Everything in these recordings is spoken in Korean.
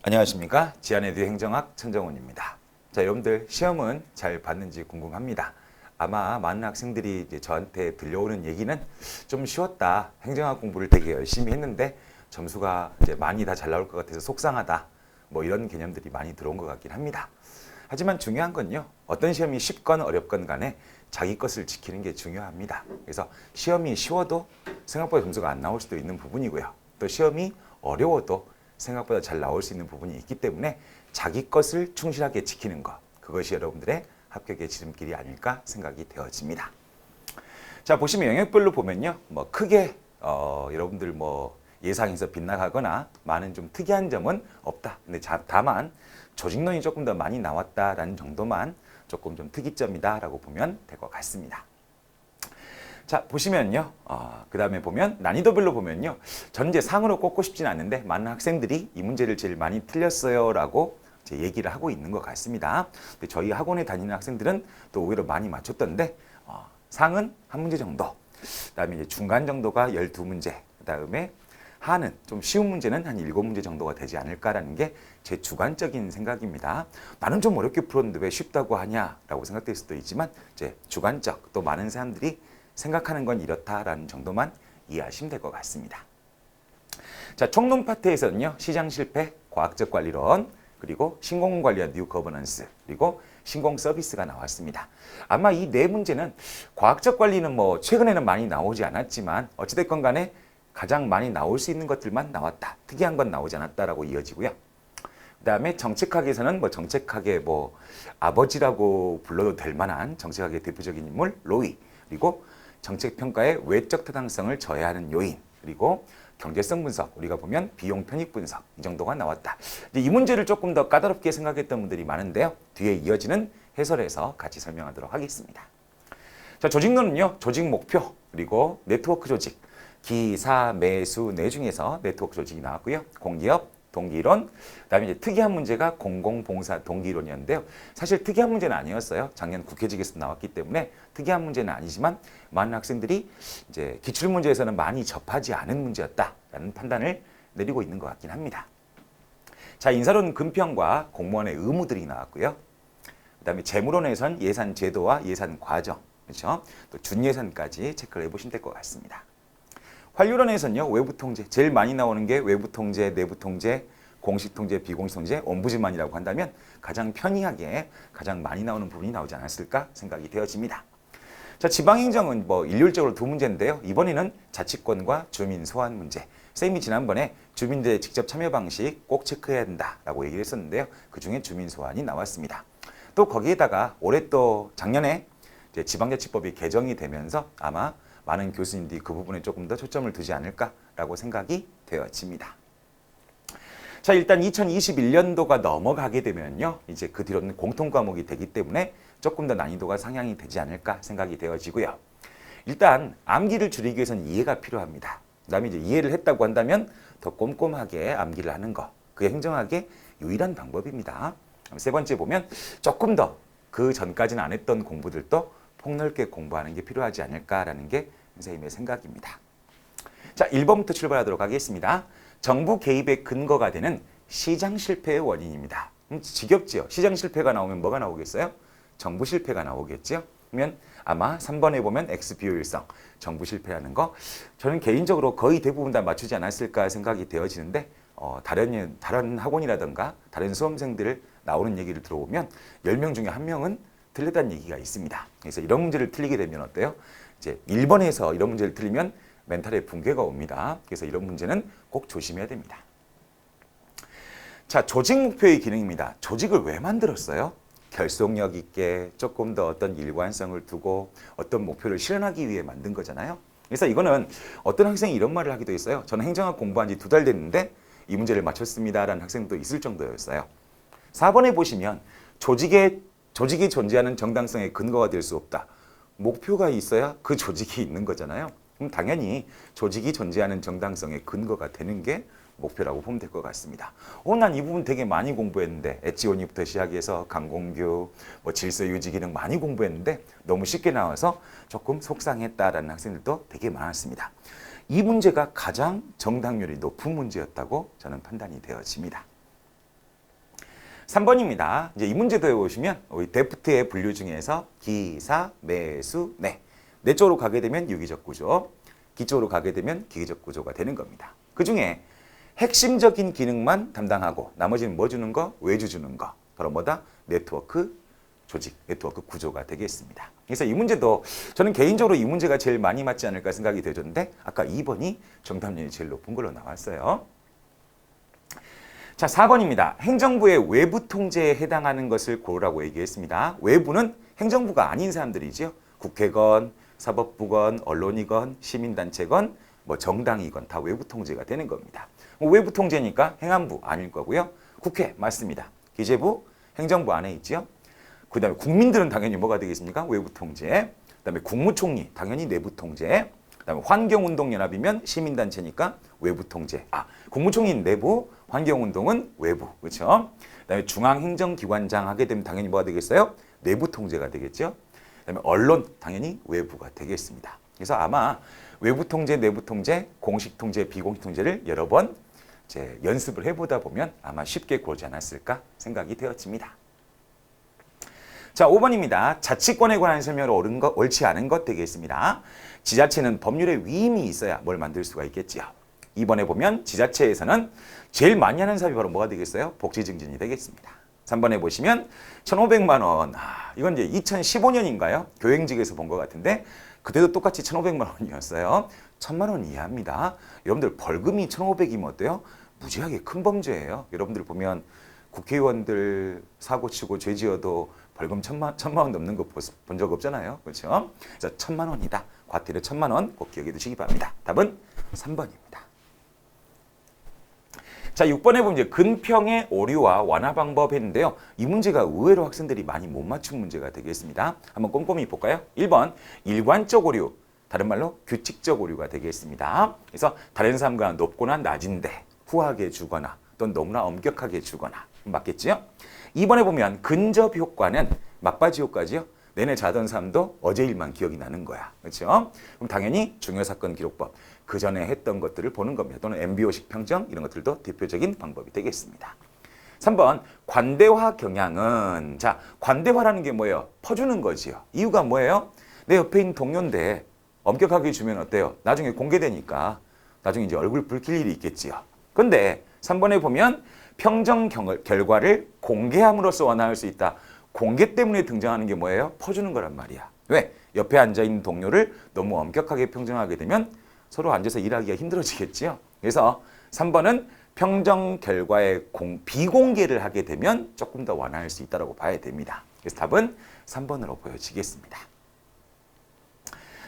안녕하십니까. 지안에듀 행정학 천정훈입니다. 자, 여러분들 시험은 잘 봤는지 궁금합니다. 아마 많은 학생들이 이제 저한테 들려오는 얘기는 좀 쉬웠다. 행정학 공부를 되게 열심히 했는데 점수가 이제 많이 다 잘 나올 것 같아서 속상하다. 뭐 이런 개념들이 많이 들어온 것 같긴 합니다. 하지만 중요한 건요. 어떤 시험이 쉽건 어렵건 간에 자기 것을 지키는 게 중요합니다. 그래서 시험이 쉬워도 생각보다 점수가 안 나올 수도 있는 부분이고요. 또 시험이 어려워도 생각보다 잘 나올 수 있는 부분이 있기 때문에 자기 것을 충실하게 지키는 것, 그것이 여러분들의 합격의 지름길이 아닐까 생각이 되어집니다. 자, 보시면 영역별로 보면요, 뭐 크게 여러분들 뭐 예상에서 빗나가거나 많은 좀 특이한 점은 없다. 근데 다만 조직론이 조금 더 많이 나왔다라는 정도만 조금 좀 특이점이다라고 보면 될 것 같습니다. 자, 보시면요. 그 다음에 보면 난이도별로 보면요. 저는 이제 상으로 꼽고 싶진 않은데 많은 학생들이 이 문제를 제일 많이 틀렸어요 라고 이제 얘기를 하고 있는 것 같습니다. 근데 저희 학원에 다니는 학생들은 또 오히려 많이 맞췄던데 상은 한 문제 정도, 그 다음에 이제 중간 정도가 12문제, 그 다음에 하는 좀 쉬운 문제는 한 7문제 정도가 되지 않을까라는 게 제 주관적인 생각입니다. 나는 좀 어렵게 풀었는데 왜 쉽다고 하냐라고 생각될 수도 있지만 제 주관적, 또 많은 사람들이 생각하는 건 이렇다라는 정도만 이해하시면 될 것 같습니다. 자, 총론 파트에서는요. 시장 실패, 과학적 관리론, 그리고 신공관리와 뉴 거버넌스, 그리고 신공 서비스가 나왔습니다. 아마 이 네 문제는 과학적 관리는 뭐 최근에는 많이 나오지 않았지만 어찌됐건 간에 가장 많이 나올 수 있는 것들만 나왔다. 특이한 건 나오지 않았다라고 이어지고요. 그 다음에 정책학에서는 뭐 정책학의 뭐 아버지라고 불러도 될 만한 정책학의 대표적인 인물 로이, 그리고 정책평가의 외적 타당성을 저해하는 요인, 그리고 경제성 분석, 우리가 보면 비용 편익 분석, 이 정도가 나왔다. 이 문제를 조금 더 까다롭게 생각했던 분들이 많은데요. 뒤에 이어지는 해설에서 같이 설명하도록 하겠습니다. 자, 조직론은요. 조직 목표, 그리고 네트워크 조직, 기사, 매수, 뇌 중에서 네트워크 조직이 나왔고요. 공기업, 동기이론, 그다음에 이제 특이한 문제가 공공봉사 동기이론이었는데요. 사실 특이한 문제는 아니었어요. 작년 국회직에서 나왔기 때문에 특이한 문제는 아니지만 많은 학생들이 이제 기출 문제에서는 많이 접하지 않은 문제였다라는 판단을 내리고 있는 것 같긴 합니다. 자, 인사론 근평과 공무원의 의무들이 나왔고요. 그다음에 재무론에선 예산 제도와 예산 과정, 그렇죠? 또 준예산까지 체크를 해보시면 될 것 같습니다. 환류론에서는요, 외부 통제, 제일 많이 나오는 게 외부 통제, 내부 통제, 공식 통제, 비공식 통제, 옴부즈만이라고 한다면 가장 편리하게 가장 많이 나오는 부분이 나오지 않았을까 생각이 되어집니다. 자, 지방행정은 뭐 일률적으로 두 문제인데요. 이번에는 자치권과 주민 소환 문제. 쌤이 지난번에 주민들의 직접 참여 방식 꼭 체크해야 된다라고 얘기를 했었는데요. 그중에 주민 소환이 나왔습니다. 또 거기에다가 올해 또 작년에 이제 지방자치법이 개정이 되면서 아마 많은 교수님들이 그 부분에 조금 더 초점을 두지 않을까라고 생각이 되어집니다. 자, 일단 2021년도가 넘어가게 되면요. 이제 그 뒤로는 공통 과목이 되기 때문에 조금 더 난이도가 상향이 되지 않을까 생각이 되어지고요. 일단 암기를 줄이기 위해서는 이해가 필요합니다. 그다음에 이제 이해를 했다고 한다면 더 꼼꼼하게 암기를 하는 거. 그게 행정학의 유일한 방법입니다. 세 번째 보면 조금 더 그 전까지는 안 했던 공부들도 폭넓게 공부하는 게 필요하지 않을까라는 게 선생님의 생각입니다. 자, 1번부터 출발하도록 하겠습니다. 정부 개입의 근거가 되는 시장 실패의 원인입니다. 지겹지요. 시장 실패가 나오면 뭐가 나오겠어요? 정부 실패가 나오겠죠. 그러면 아마 3번에 보면 X 비효율성, 정부 실패라는 거 저는 개인적으로 거의 대부분 다 맞추지 않았을까 생각이 되어지는데 다른 학원이라든가 다른 수험생들 나오는 얘기를 들어보면 10명 중에 1명은 틀렸다는 얘기가 있습니다. 그래서 이런 문제를 틀리게 되면 어때요? 이제 1번에서 이런 문제를 틀리면 멘탈에 붕괴가 옵니다. 그래서 이런 문제는 꼭 조심해야 됩니다. 자, 조직 목표의 기능입니다. 조직을 왜 만들었어요? 결속력 있게 조금 더 어떤 일관성을 두고 어떤 목표를 실현하기 위해 만든 거잖아요. 그래서 이거는 어떤 학생이 이런 말을 하기도 했어요. 저는 행정학 공부한 지 2달 됐는데 이 문제를 맞췄습니다라는 학생도 있을 정도였어요. 4번에 보시면 조직이 존재하는 정당성의 근거가 될 수 없다. 목표가 있어야 그 조직이 있는 거잖아요. 그럼 당연히 조직이 존재하는 정당성의 근거가 되는 게 목표라고 보면 될 것 같습니다. 난 이 부분 되게 많이 공부했는데 엣지온이부터 시작해서 강공규, 뭐 질서유지 기능 많이 공부했는데 너무 쉽게 나와서 조금 속상했다라는 학생들도 되게 많았습니다. 이 문제가 가장 정답률이 높은 문제였다고 저는 판단이 되어집니다. 3번입니다. 이제 이 문제도 해보시면 우리 데프트의 분류 중에서 기사, 매수, 내 쪽으로 가게 되면 유기적 구조, 기 쪽으로 가게 되면 기계적 구조가 되는 겁니다. 그 중에 핵심적인 기능만 담당하고 나머지는 뭐 주는 거? 외주 주는 거. 바로 뭐다? 네트워크 조직, 네트워크 구조가 되겠습니다. 그래서 이 문제도 저는 개인적으로 이 문제가 제일 많이 맞지 않을까 생각이 되었는데 아까 2번이 정답률이 제일 높은 걸로 나왔어요. 자, 4번입니다. 행정부의 외부 통제에 해당하는 것을 고르라고 얘기했습니다. 외부는 행정부가 아닌 사람들이죠. 국회건, 사법부건, 언론이건, 시민단체건, 뭐 정당이건 다 외부 통제가 되는 겁니다. 외부 통제니까 행안부 아닐 거고요. 국회 맞습니다. 기재부, 행정부 안에 있죠. 그 다음에 국민들은 당연히 뭐가 되겠습니까? 외부 통제. 그 다음에 국무총리 당연히 내부 통제. 그 다음에 환경운동연합이면 시민단체니까 외부 통제. 국무총리는 내부, 환경운동은 외부. 그렇죠? 그 다음에 중앙행정기관장 하게 되면 당연히 뭐가 되겠어요? 내부 통제가 되겠죠. 그 다음에 언론 당연히 외부가 되겠습니다. 그래서 아마 외부 통제, 내부 통제, 공식 통제, 비공식 통제를 여러 번 이제 연습을 해보다 보면 아마 쉽게 고르지 않았을까 생각이 되어집니다. 자, 5번입니다. 자치권에 관한 설명으로 옳은 것, 옳지 않은 것 되겠습니다. 지자체는 법률의 위임이 있어야 뭘 만들 수가 있겠지요. 2번에 보면 지자체에서는 제일 많이 하는 사업이 바로 뭐가 되겠어요? 복지 증진이 되겠습니다. 3번에 보시면 1,500만 원. 이건 이제 2015년인가요? 교행직에서 본 것 같은데 그때도 똑같이 1,500만 원이었어요. 1,000만 원 이하입니다. 여러분들 벌금이 1,500이면 어때요? 무지하게 큰 범죄예요. 여러분들 보면 국회의원들 사고 치고 죄 지어도 벌금 1,000만 원 넘는 거 본 적 없잖아요. 그렇죠? 그래서 1,000만 원이다. 과태료 1,000만 원 꼭 기억해 두시기 바랍니다. 답은 3번입니다. 자, 6번에 보면 이제 근평의 오류와 완화 방법 했는데요. 이 문제가 의외로 학생들이 많이 못 맞춘 문제가 되겠습니다. 한번 꼼꼼히 볼까요? 1번 일관적 오류, 다른 말로 규칙적 오류가 되겠습니다. 그래서 다른 사람과 높거나 낮은데 후하게 주거나 또는 너무나 엄격하게 주거나 맞겠지요? 2번에 보면 근접 효과는 막바지 효과지요. 내내 자던 사람도 어제 일만 기억이 나는 거야. 그렇죠? 그럼 당연히 중요사건 기록법, 그 전에 했던 것들을 보는 겁니다. 또는 MBO식 평정 이런 것들도 대표적인 방법이 되겠습니다. 3번 관대화 경향은 자, 관대화라는 게 뭐예요? 퍼주는 거지요. 이유가 뭐예요? 내 옆에 있는 동료인데 엄격하게 주면 어때요? 나중에 공개되니까 나중에 이제 얼굴 붉힐 일이 있겠지요. 근데 3번에 보면 평정 결과를 공개함으로써 완화할 수 있다. 공개 때문에 등장하는 게 뭐예요? 퍼주는 거란 말이야. 왜? 옆에 앉아있는 동료를 너무 엄격하게 평정하게 되면 서로 앉아서 일하기가 힘들어지겠지요. 그래서 3번은 평정 결과의 비공개를 하게 되면 조금 더 완화할 수 있다고 봐야 됩니다. 그래서 답은 3번으로 보여지겠습니다.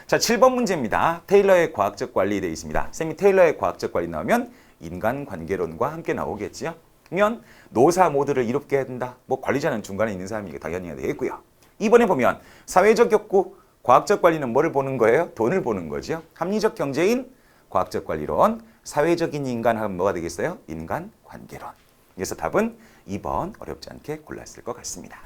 자, 7번 문제입니다. 테일러의 과학적 관리 되어 있습니다. 쌤이 테일러의 과학적 관리 나오면 인간관계론과 함께 나오겠지요. 그러면 노사 모두를 이롭게 해야 된다. 뭐 관리자는 중간에 있는 사람이니까 당연히 해야 되겠고요. 2번에 보면 사회적 욕구, 과학적 관리는 뭐를 보는 거예요? 돈을 보는 거죠. 합리적 경제인 과학적 관리론, 사회적인 인간하면 뭐가 되겠어요? 인간관계론. 그래서 답은 2번 어렵지 않게 골랐을 것 같습니다.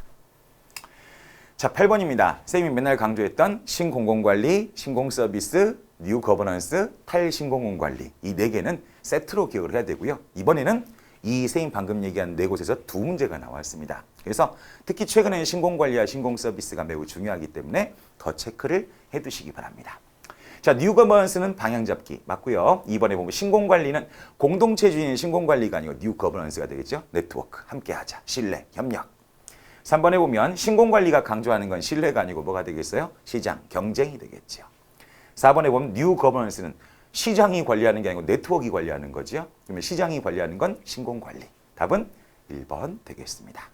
자, 8번입니다. 쌤이 맨날 강조했던 신공공관리, 신공서비스, 뉴 거버넌스, 탈신공공관리 이 4개는 세트로 기억을 해야 되고요. 이번에는 이 쌤이 방금 얘기한 4곳에서 2문제가 나왔습니다. 그래서 특히 최근에는 신공관리와 신공서비스가 매우 중요하기 때문에 더 체크를 해두시기 바랍니다. 자, 뉴 거버넌스는 방향잡기 맞고요. 2번에 보면 신공관리는 공동체주의는 신공관리가 아니고 뉴 거버넌스가 되겠죠. 네트워크, 함께하자, 신뢰, 협력. 3번에 보면 신공관리가 강조하는 건 신뢰가 아니고 뭐가 되겠어요? 시장, 경쟁이 되겠죠. 4번에 보면 뉴 거버넌스는 시장이 관리하는 게 아니고 네트워크가 관리하는 거죠. 그러면 시장이 관리하는 건 신공관리. 답은 1번 되겠습니다.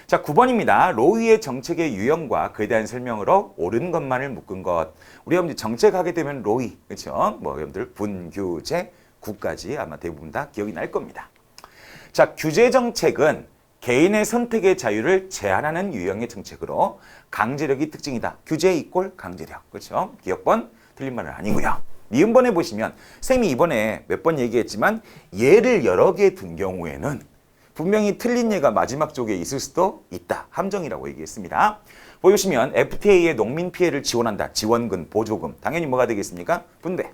자, 9번입니다. 로이의 정책의 유형과 그에 대한 설명으로 옳은 것만을 묶은 것. 우리가 이제 정책하게 되면 로이, 그렇죠? 뭐 여러분들 분규제, 구까지 아마 대부분 다 기억이 날 겁니다. 자, 규제 정책은 개인의 선택의 자유를 제한하는 유형의 정책으로 강제력이 특징이다. 규제 이꼴 강제력. 그렇죠? 기억번 틀린 말은 아니고요. 니은번에 보시면 쌤이 이번에 몇 번 얘기했지만 예를 여러 개 둔 경우에는 분명히 틀린 예가 마지막 쪽에 있을 수도 있다. 함정이라고 얘기했습니다. 보시면 FTA의 농민 피해를 지원한다. 지원금, 보조금. 당연히 뭐가 되겠습니까? 분배.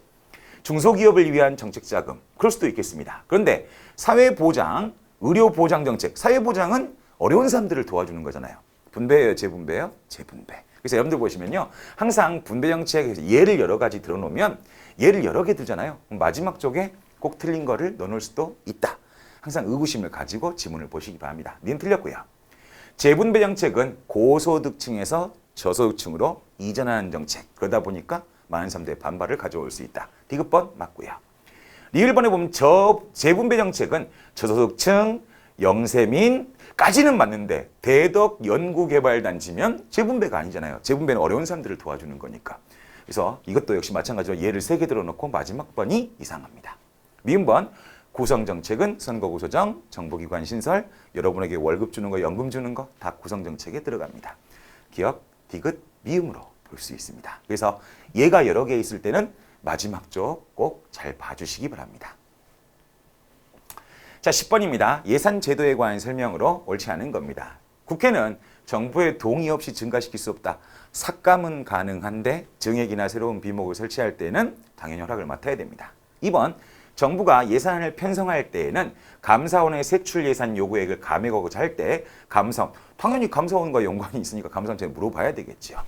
중소기업을 위한 정책자금. 그럴 수도 있겠습니다. 그런데 사회보장, 의료보장정책, 사회보장은 어려운 사람들을 도와주는 거잖아요. 분배예요, 재분배예요? 재분배. 그래서 여러분들 보시면요. 항상 분배정책에서 예를 여러 가지 들어놓으면 예를 여러 개 들잖아요. 마지막 쪽에 꼭 틀린 거를 넣어놓을 수도 있다. 항상 의구심을 가지고 지문을 보시기 바랍니다. 닌 틀렸고요. 재분배 정책은 고소득층에서 저소득층으로 이전하는 정책. 그러다 보니까 많은 사람들의 반발을 가져올 수 있다. 디귿번 맞고요. 리을번에 보면 재분배 정책은 저소득층, 영세민까지는 맞는데 대덕 연구개발단지면 재분배가 아니잖아요. 재분배는 어려운 사람들을 도와주는 거니까. 그래서 이것도 역시 마찬가지로 예를 3개 들어놓고 마지막 번이 이상합니다. 미음번 구성정책은 선거구소정, 정보기관 신설, 여러분에게 월급 주는 거, 연금 주는 거 다 구성정책에 들어갑니다. 기억, 디귿, 미음으로 볼 수 있습니다. 그래서 얘가 여러 개 있을 때는 마지막 쪽 꼭 잘 봐주시기 바랍니다. 자, 10번입니다. 예산 제도에 관한 설명으로 옳지 않은 겁니다. 국회는 정부의 동의 없이 증가시킬 수 없다. 삭감은 가능한데 증액이나 새로운 비목을 설치할 때는 당연히 허락을 맡아야 됩니다. 2번, 정부가 예산을 편성할 때에는 감사원의 세출 예산 요구액을 감액하고자 할 때 감사원, 당연히 감사원과 연관이 있으니까 감사원한테 물어봐야 되겠죠.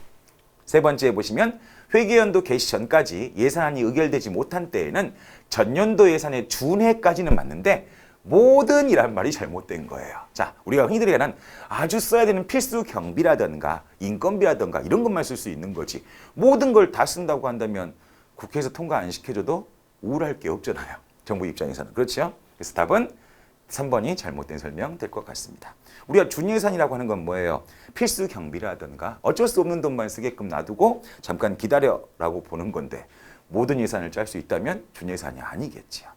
세 번째에 보시면 회계연도 개시 전까지 예산안이 의결되지 못한 때에는 전년도 예산의 준해까지는 맞는데 모든이란 말이 잘못된 거예요. 자, 우리가 흔히들 얘기하는 아주 써야 되는 필수 경비라든가 인건비라든가 이런 것만 쓸 수 있는 거지. 모든 걸 다 쓴다고 한다면 국회에서 통과 안 시켜줘도 우울할 게 없잖아요. 정부 입장에서는. 그렇죠? 그래서 답은 3번이 잘못된 설명 될 것 같습니다. 우리가 준예산이라고 하는 건 뭐예요? 필수 경비라든가 어쩔 수 없는 돈만 쓰게끔 놔두고 잠깐 기다려라고 보는 건데 모든 예산을 짤 수 있다면 준예산이 아니겠지요.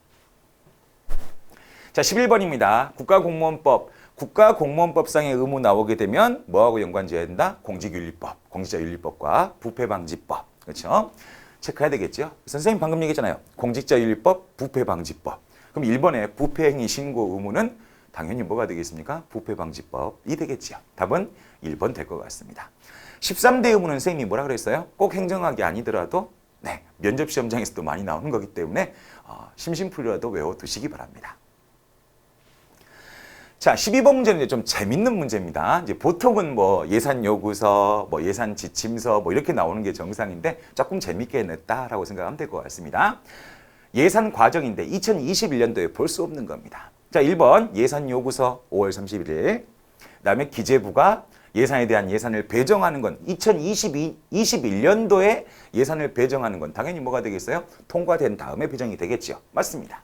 자, 11번입니다. 국가공무원법. 국가공무원법상의 의무 나오게 되면 뭐하고 연관지어야 된다? 공직윤리법, 공직자윤리법과 부패방지법. 그렇죠? 체크해야 되겠죠? 선생님 방금 얘기했잖아요. 공직자윤리법, 부패방지법. 그럼 1번에 부패행위 신고 의무는 당연히 뭐가 되겠습니까? 부패방지법이 되겠죠. 답은 1번 될 것 같습니다. 13대 의무는 선생님이 뭐라 그랬어요? 꼭 행정학이 아니더라도 네, 면접시험장에서도 많이 나오는 거기 때문에 심심풀이라도 외워두시기 바랍니다. 자, 12번 문제는 이제 좀 재밌는 문제입니다. 이제 보통은 뭐 예산 요구서, 뭐 예산 지침서 뭐 이렇게 나오는 게 정상인데 조금 재밌게 냈다라고 생각하면 될 것 같습니다. 예산 과정인데 2021년도에 볼 수 없는 겁니다. 자, 1번 예산 요구서 5월 31일. 그다음에 기재부가 예산에 대한 예산을 배정하는 건 2021년도에 예산을 배정하는 건 당연히 뭐가 되겠어요? 통과된 다음에 배정이 되겠죠. 맞습니다.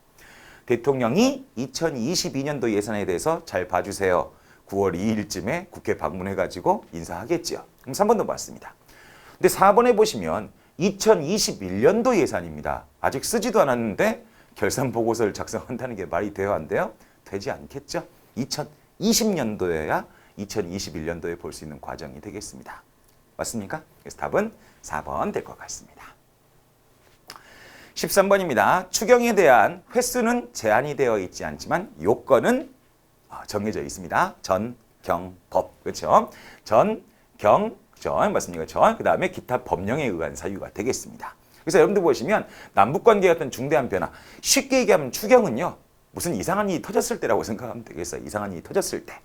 대통령이 2022년도 예산에 대해서 잘 봐주세요. 9월 2일쯤에 국회 방문해가지고 인사하겠죠. 그럼 3번도 맞습니다. 근데 4번에 보시면 2021년도 예산입니다. 아직 쓰지도 않았는데 결산 보고서를 작성한다는 게 말이 돼요, 안 돼요? 되지 않겠죠? 2020년도여야 2021년도에 볼 수 있는 과정이 되겠습니다. 맞습니까? 그래서 답은 4번 될 것 같습니다. 13번입니다. 추경에 대한 횟수는 제한이 되어 있지 않지만 요건은 정해져 있습니다. 전, 경, 법. 그렇죠? 전, 경, 전. 맞습니까? 전. 그 다음에 기타 법령에 의한 사유가 되겠습니다. 그래서 여러분들 보시면 남북관계의 어떤 중대한 변화. 쉽게 얘기하면 추경은요. 무슨 이상한 일이 터졌을 때라고 생각하면 되겠어요. 이상한 일이 터졌을 때.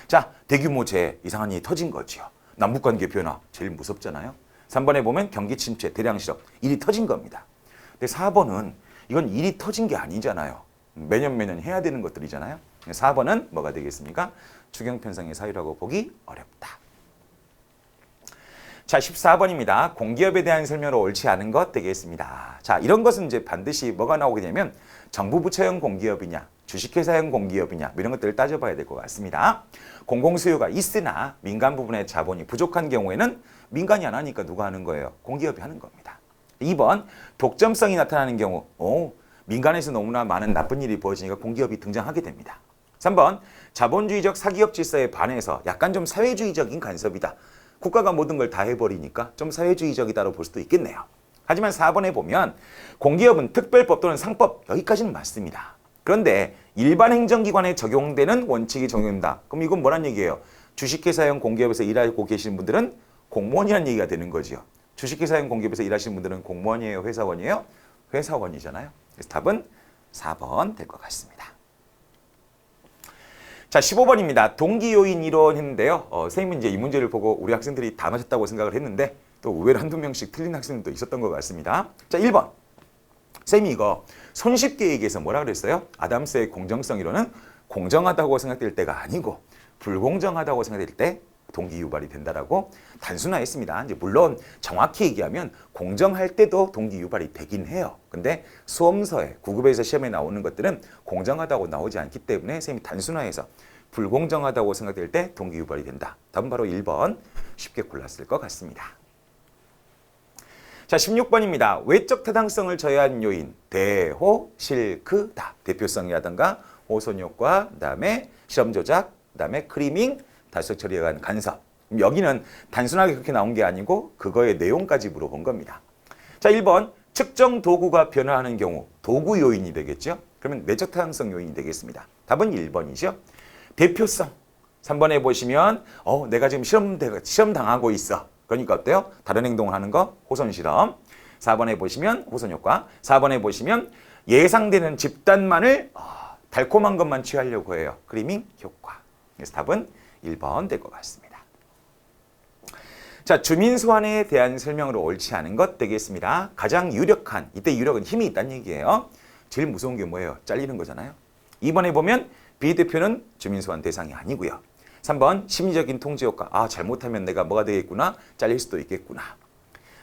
자, 대규모 재해 이상한 일이 터진 거죠. 남북관계 변화 제일 무섭잖아요. 3번에 보면 경기 침체, 대량 실업 일이 터진 겁니다. 근데 4번은 이건 일이 터진 게 아니잖아요. 매년 해야 되는 것들이잖아요. 4번은 뭐가 되겠습니까? 추경 편성의 사유라고 보기 어렵다. 자, 14번입니다. 공기업에 대한 설명으로 옳지 않은 것 되겠습니다. 자, 이런 것은 이제 반드시 뭐가 나오게 되면 정부 부처형 공기업이냐, 주식회사형 공기업이냐 이런 것들을 따져봐야 될 것 같습니다. 공공수요가 있으나 민간 부분의 자본이 부족한 경우에는 민간이 안 하니까 누가 하는 거예요? 공기업이 하는 겁니다. 2번, 독점성이 나타나는 경우 민간에서 너무나 많은 나쁜 일이 벌어지니까 공기업이 등장하게 됩니다. 3번, 자본주의적 사기업 질서에 반해서 약간 좀 사회주의적인 간섭이다. 국가가 모든 걸 다 해버리니까 좀 사회주의적이다로 볼 수도 있겠네요. 하지만 4번에 보면 공기업은 특별법 또는 상법 여기까지는 맞습니다. 그런데 일반 행정기관에 적용되는 원칙이 적용된다. 그럼 이건 뭐란 얘기예요? 주식회사형 공기업에서 일하고 계시는 분들은 공무원이라는 얘기가 되는 거죠. 주식회사형 공기업에서 일하시는 분들은 공무원이에요? 회사원이에요? 회사원이잖아요. 그래서 답은 4번 될 것 같습니다. 자, 15번입니다. 동기 요인 이론 했는데요. 선생님은 이제 이 문제를 보고 우리 학생들이 다 맞았다고 생각을 했는데 또 의외로 한두 명씩 틀린 학생들도 있었던 것 같습니다. 자, 1번. 쌤이 이거 손쉽게 얘기해서 뭐라 그랬어요? 아담스의 공정성 이론은 공정하다고 생각될 때가 아니고 불공정하다고 생각될 때 동기 유발이 된다라고 단순화했습니다. 이제 물론 정확히 얘기하면 공정할 때도 동기 유발이 되긴 해요. 근데 수험서에 9급에서 시험에 나오는 것들은 공정하다고 나오지 않기 때문에 선생님이 단순화해서 불공정하다고 생각될 때 동기 유발이 된다. 답은 바로 1번 쉽게 골랐을 것 같습니다. 자, 16번입니다. 외적 타당성을 저해한 요인 대호, 실크, 다. 대표성이라든가 호손 효과, 그다음에 시험 조작, 그다음에 크리밍, 달성 처리에 의한 간섭. 여기는 단순하게 그렇게 나온 게 아니고 그거의 내용까지 물어본 겁니다. 자, 1번 측정 도구가 변화하는 경우 도구 요인이 되겠죠. 그러면 내적 타당성 요인이 되겠습니다. 답은 1번이죠. 대표성. 3번에 보시면 내가 지금 시험 당하고 있어. 그러니까 어때요? 다른 행동을 하는 거 호손 실험. 4번에 보시면 호손 효과. 4번에 보시면 예상되는 집단만을 달콤한 것만 취하려고 해요. 크리밍 효과. 그래서 답은 1번 될 것 같습니다. 자, 주민 소환에 대한 설명으로 옳지 않은 것 되겠습니다. 가장 유력한, 이때 유력은 힘이 있다는 얘기예요. 제일 무서운 게 뭐예요? 잘리는 거잖아요. 2번에 보면 비대표는 주민 소환 대상이 아니고요. 3번 심리적인 통제 효과. 잘못하면 내가 뭐가 되겠구나. 잘릴 수도 있겠구나.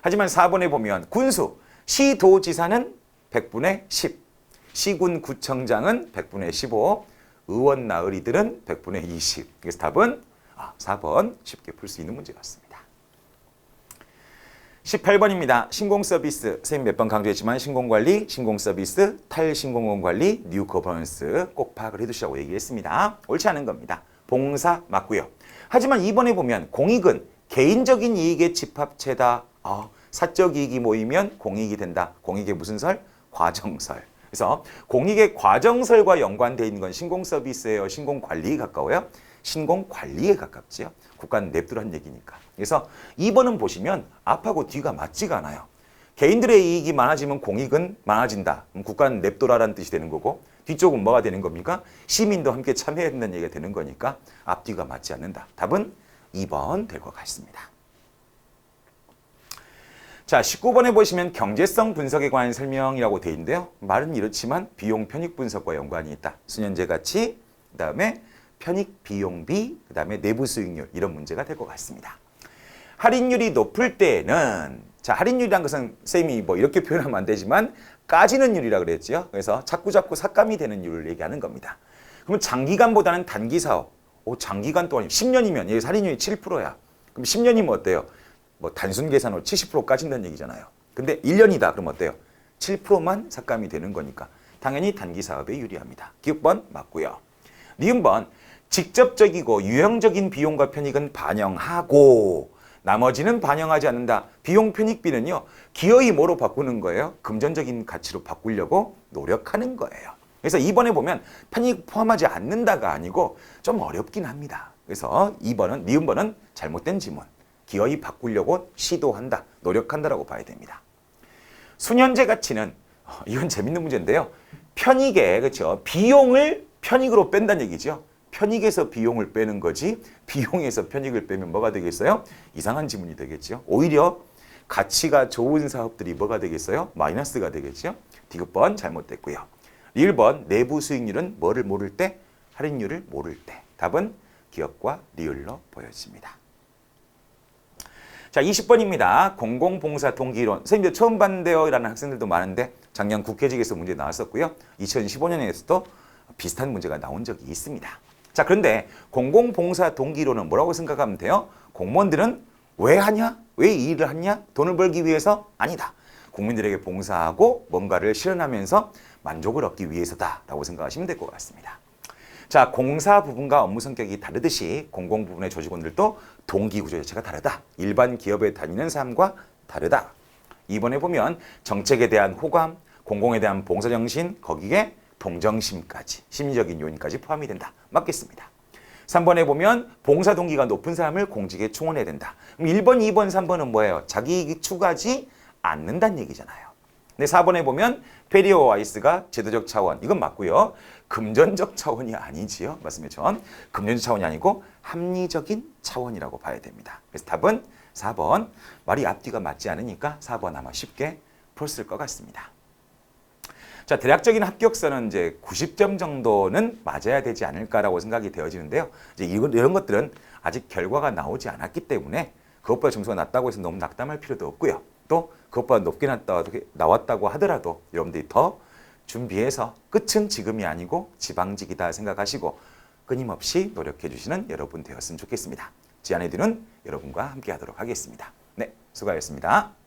하지만 4번에 보면 군수, 시도지사는 100분의 10, 시군 구청장은 100분의 15, 의원 나으리들은 100분의 20. 그래서 답은 4번 쉽게 풀 수 있는 문제 같습니다. 18번입니다. 신공서비스. 선생님 몇 번 강조했지만 신공관리, 신공서비스, 탈신공원관리, 뉴 거버넌스 꼭 파악을 해두시라고 얘기했습니다. 옳지 않은 겁니다. 봉사 맞고요. 하지만 2번에 보면 공익은 개인적인 이익의 집합체다. 사적 이익이 모이면 공익이 된다. 공익의 무슨 설? 과정설. 그래서 공익의 과정설과 연관되어 있는 건 신공서비스예요. 신공관리에 가까워요. 신공관리에 가깝지요. 국가는 냅두란 얘기니까. 그래서 2번은 보시면 앞하고 뒤가 맞지가 않아요. 개인들의 이익이 많아지면 공익은 많아진다. 그럼 국가는 냅둬라라는 뜻이 되는 거고 뒤쪽은 뭐가 되는 겁니까? 시민도 함께 참여해야 된다는 얘기가 되는 거니까 앞뒤가 맞지 않는다. 답은 2번 될 것 같습니다. 자, 19번에 보시면 경제성 분석에 관한 설명이라고 되어 있는데요. 말은 이렇지만 비용 편익 분석과 연관이 있다. 수년제 가치, 그다음에 편익 비용비, 그다음에 내부 수익률 이런 문제가 될 것 같습니다. 할인율이 높을 때는 자, 할인율이란 것은 쌤이 뭐 이렇게 표현하면 안 되지만 까지는 율이라 그랬죠. 그래서 자꾸 삭감이 되는 율을 얘기하는 겁니다. 그러면 장기간보다는 단기 사업. 장기간 동안 10년이면 여기 할인율이 7%야. 그럼 10년이면 어때요? 뭐 단순 계산으로 70% 까진다는 얘기잖아요. 근데 1년이다. 그럼 어때요? 7%만 삭감이 되는 거니까 당연히 단기 사업에 유리합니다. 기업번 맞고요. 니은번 직접적이고 유형적인 비용과 편익은 반영하고 나머지는 반영하지 않는다. 비용 편익비는요. 기여의 뭐로 바꾸는 거예요? 금전적인 가치로 바꾸려고 노력하는 거예요. 그래서 2번에 보면 편익 포함하지 않는다가 아니고 좀 어렵긴 합니다. 그래서 2번은 니은번은 잘못된 지문. 기어이 바꾸려고 시도한다, 노력한다라고 봐야 됩니다. 수년제 가치는 이건 재밌는 문제인데요. 편익에 그렇죠. 비용을 편익으로 뺀다는 얘기죠. 편익에서 비용을 빼는 거지 비용에서 편익을 빼면 뭐가 되겠어요? 이상한 지문이 되겠죠. 오히려 가치가 좋은 사업들이 뭐가 되겠어요? 마이너스가 되겠죠. 디귿번 잘못됐고요. 1번 내부 수익률은 뭐를 모를 때? 할인율을 모를 때. 답은 기업과 리을로 보여집니다. 자, 20번입니다. 공공봉사 동기이론. 선생님들 처음 봤는데요. 라는 학생들도 많은데 작년 국회직에서 문제 나왔었고요. 2015년에서도 비슷한 문제가 나온 적이 있습니다. 자, 그런데 공공봉사 동기이론은 뭐라고 생각하면 돼요? 공무원들은 왜 하냐? 왜 이 일을 하냐? 돈을 벌기 위해서? 아니다. 국민들에게 봉사하고 뭔가를 실현하면서 만족을 얻기 위해서다 라고 생각하시면 될 것 같습니다. 자, 공사 부분과 업무 성격이 다르듯이 공공 부분의 조직원들도 동기 구조 자체가 다르다. 일반 기업에 다니는 사람과 다르다. 이번에 보면 정책에 대한 호감, 공공에 대한 봉사정신, 거기에 동정심까지, 심리적인 요인까지 포함이 된다. 맞겠습니다. 3번에 보면 봉사 동기가 높은 사람을 공직에 충원해야 된다. 그럼 1번, 2번, 3번은 뭐예요? 자기 이익이 추구하지 않는다는 얘기잖아요. 근데 4번에 보면 페리오 와이스가 제도적 차원, 이건 맞고요. 금전적 차원이 아니지요. 맞습니다. 전 금전적 차원이 아니고 합리적인 차원이라고 봐야 됩니다. 그래서 답은 4번. 말이 앞뒤가 맞지 않으니까 4번 아마 쉽게 풀었을 것 같습니다. 자, 대략적인 합격선은 이제 90점 정도는 맞아야 되지 않을까라고 생각이 되어지는데요. 이제 이런 것들은 아직 결과가 나오지 않았기 때문에 그것보다 점수가 낮다고 해서 너무 낙담할 필요도 없고요. 또 그것보다 높게 나왔다고 하더라도 여러분들이 더 준비해서 끝은 지금이 아니고 지방직이다 생각하시고 끊임없이 노력해 주시는 여러분 되었으면 좋겠습니다. 지안해드는 여러분과 함께 하도록 하겠습니다. 네, 수고하셨습니다.